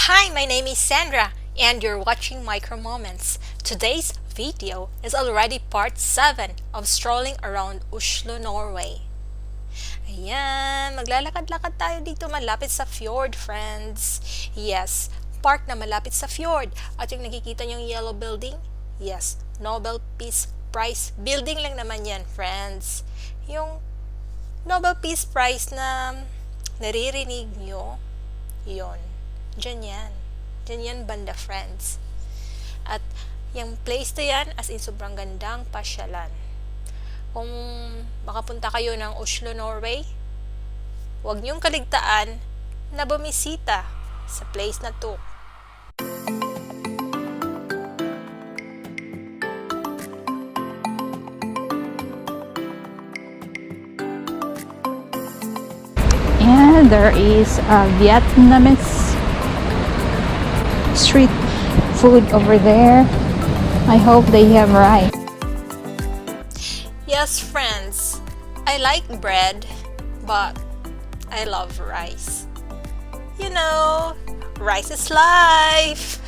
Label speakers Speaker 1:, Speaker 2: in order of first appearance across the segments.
Speaker 1: Hi, my name is Sandra, and you're watching Micro Moments. Today's video is already part 7 of strolling around Oslo, Norway. Ayan, maglalakad-lakad tayo dito malapit sa fjord, friends. Yes, park na malapit sa fjord. At yung nakikita niyong yellow building? Yes, Nobel Peace Prize building lang naman yan, friends. Yung Nobel Peace Prize na naririnig nyo, yon. Diyan yan. Diyan yan banda, friends. At yung place to yan, as in sobrang gandang pasyalan. Kung makapunta kayo ng Oslo, Norway, huwag niyong kaligtaan na bumisita sa place na to.
Speaker 2: And there is a Vietnamese street food over there. I hope they have rice.
Speaker 1: Yes, friends, I like bread, but I love rice. You know, rice is life!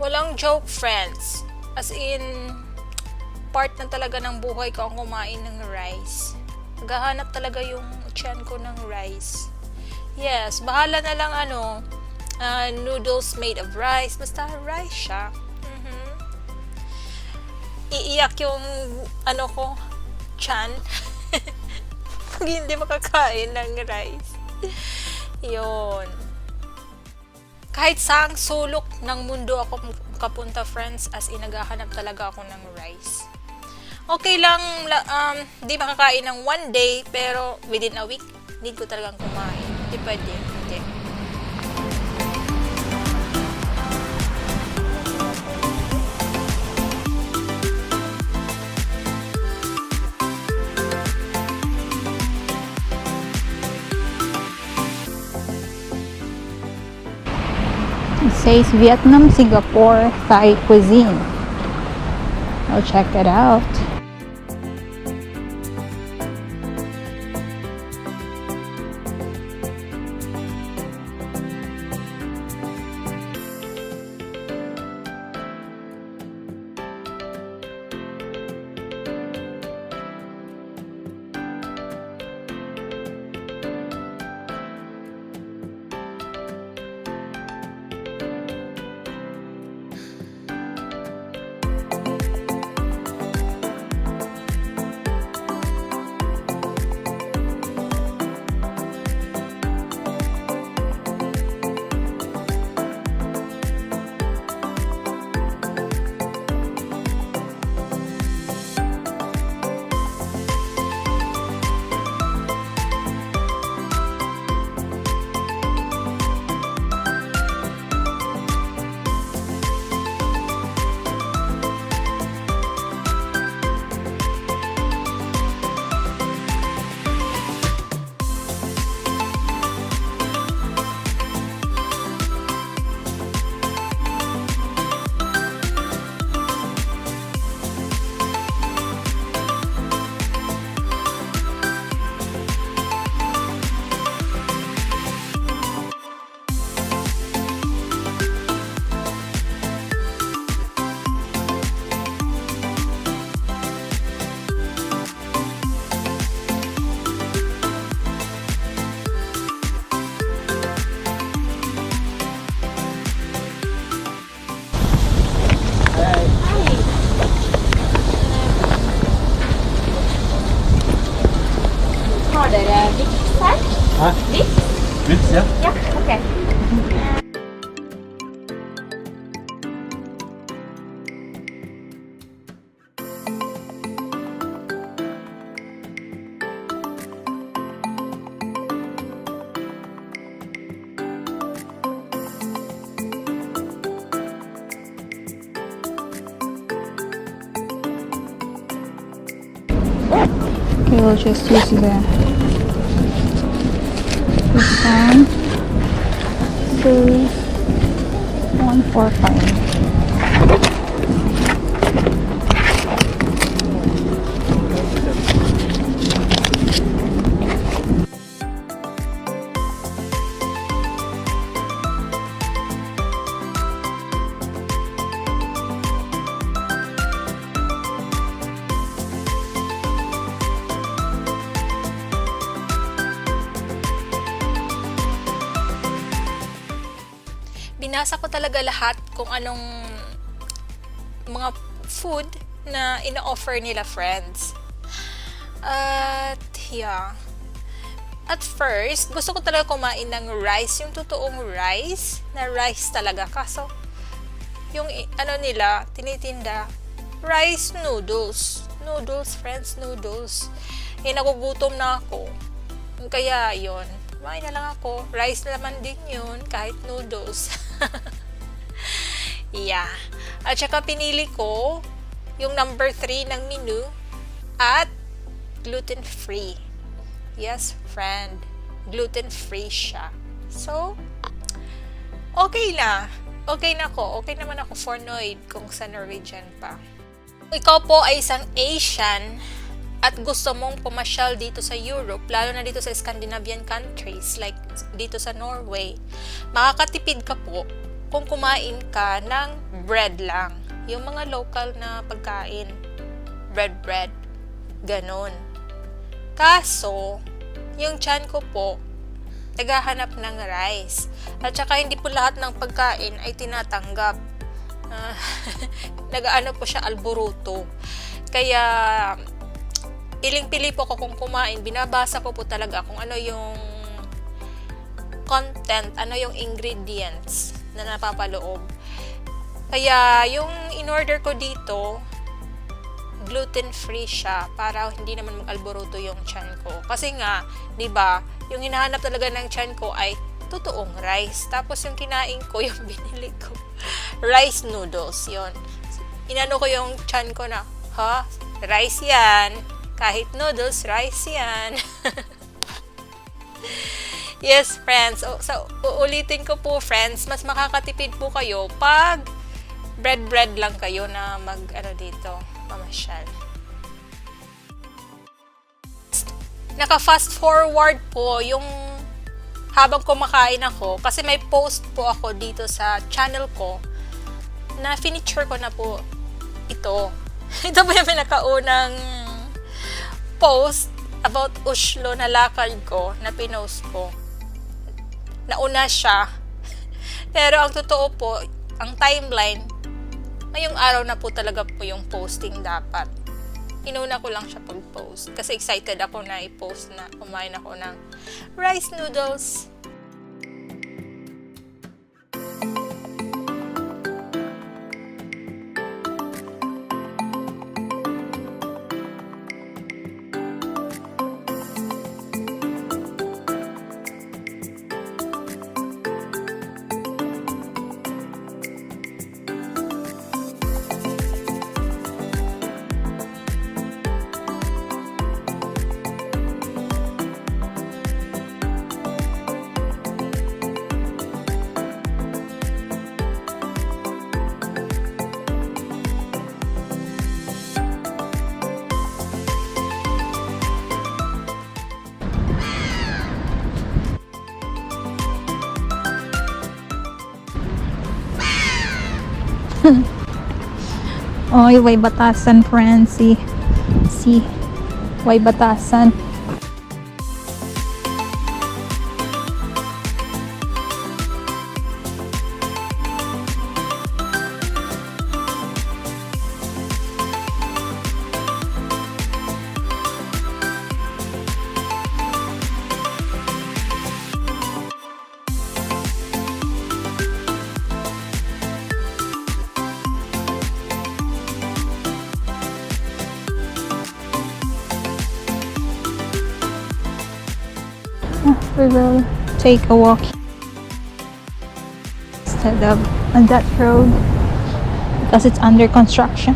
Speaker 1: Walang joke, friends. As in, part na talaga ng buhay ko ang kumain ng rice. Naghahanap talaga yung tiyan ko ng rice. Yes, bahala na lang noodles made of rice. Basta rice siya. Iiyak yung ko, tiyan. Pag hindi makakain ng rice. Yun. Kahit saang sulok ng mundo ako kapunta, friends, as in naghahanap talaga ako ng rice. Okay lang, di makakain ng one day, pero within a week, need ko talagang kumain. Di pwede, hindi.
Speaker 2: It says Vietnam, Singapore, Thai cuisine. I'll check it out.
Speaker 3: Vips, ja.
Speaker 4: Ja, okay.
Speaker 2: Okay, we'll just use this one. 2, 1, 4, 5.
Speaker 1: binasa ko talaga lahat kung anong mga food na ina-offer nila, friends. At yeah. At first, gusto ko talaga kumain ng rice, yung totoong rice, na rice talaga. Kaso, yung nila, tinitinda, rice noodles. Noodles, friends, noodles. Nagugutom na ako. Kaya, yon, kumain na lang ako. Rice naman din yun, kahit noodles. Yeah. At saka pinili ko yung number 3 ng menu at gluten-free. Yes, friend. Gluten-free siya. So, okay na. Okay na ako. Okay naman ako for Noid kung sa Norwegian pa. Kung ikaw po ay isang Asian at gusto mong pumasyal dito sa Europe, lalo na dito sa Scandinavian countries like dito sa Norway, makakatipid ka po kung kumain ka ng bread lang. Yung mga local na pagkain. Bread. Ganon. Kaso, yung tiyan ko po, naghahanap ng rice. At saka hindi po lahat ng pagkain ay tinatanggap. Nagaano po siya alboruto. Kaya, piling-pili po ko kung kumain. Binabasa ko po talaga kung ano yung content, ano yung ingredients na napapaloob. Kaya, yung in-order ko dito, gluten-free siya para hindi naman mag-alboruto yung tiyan ko. Kasi nga, 'di ba, yung hinahanap talaga ng tiyan ko ay totoong rice. Tapos yung kinain ko, yung binili ko, rice noodles, yon. Inano ko yung tiyan ko na, rice yan. Kahit noodles, rice yan. Yes, friends. So, uulitin ko po, friends, mas makakatipid po kayo pag bread lang kayo na dito, mamasyal. Naka-fast forward po yung habang kumakain ako kasi may post po ako dito sa channel ko na finicture ko na po ito. Ito po yung pinakaunang post about Oslo na lakad ko, na pinost ko. Nauna siya. Pero ang totoo po, ang timeline, ngayong araw na po talaga po yung posting dapat. Inuna ko lang siya pag-post. Kasi excited ako na i-post na kumain ako ng rice noodles.
Speaker 2: Oy, way batasan, friends. See, way batasan. We will take a walk instead of on that road because it's under construction.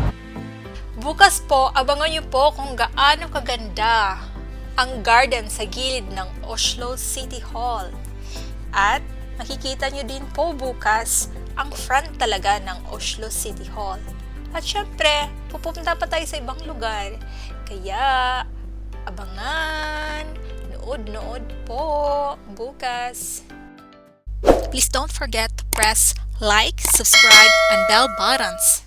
Speaker 1: Bukas po, abangan niyo po kung gaano kaganda ang garden sa gilid ng Oslo City Hall. At makikita niyo din po bukas ang front talaga ng Oslo City Hall. At syempre, pupunta pa tayo sa ibang lugar. Kaya, abangan! Nood po bukas. Please don't forget to press like, subscribe, and bell buttons.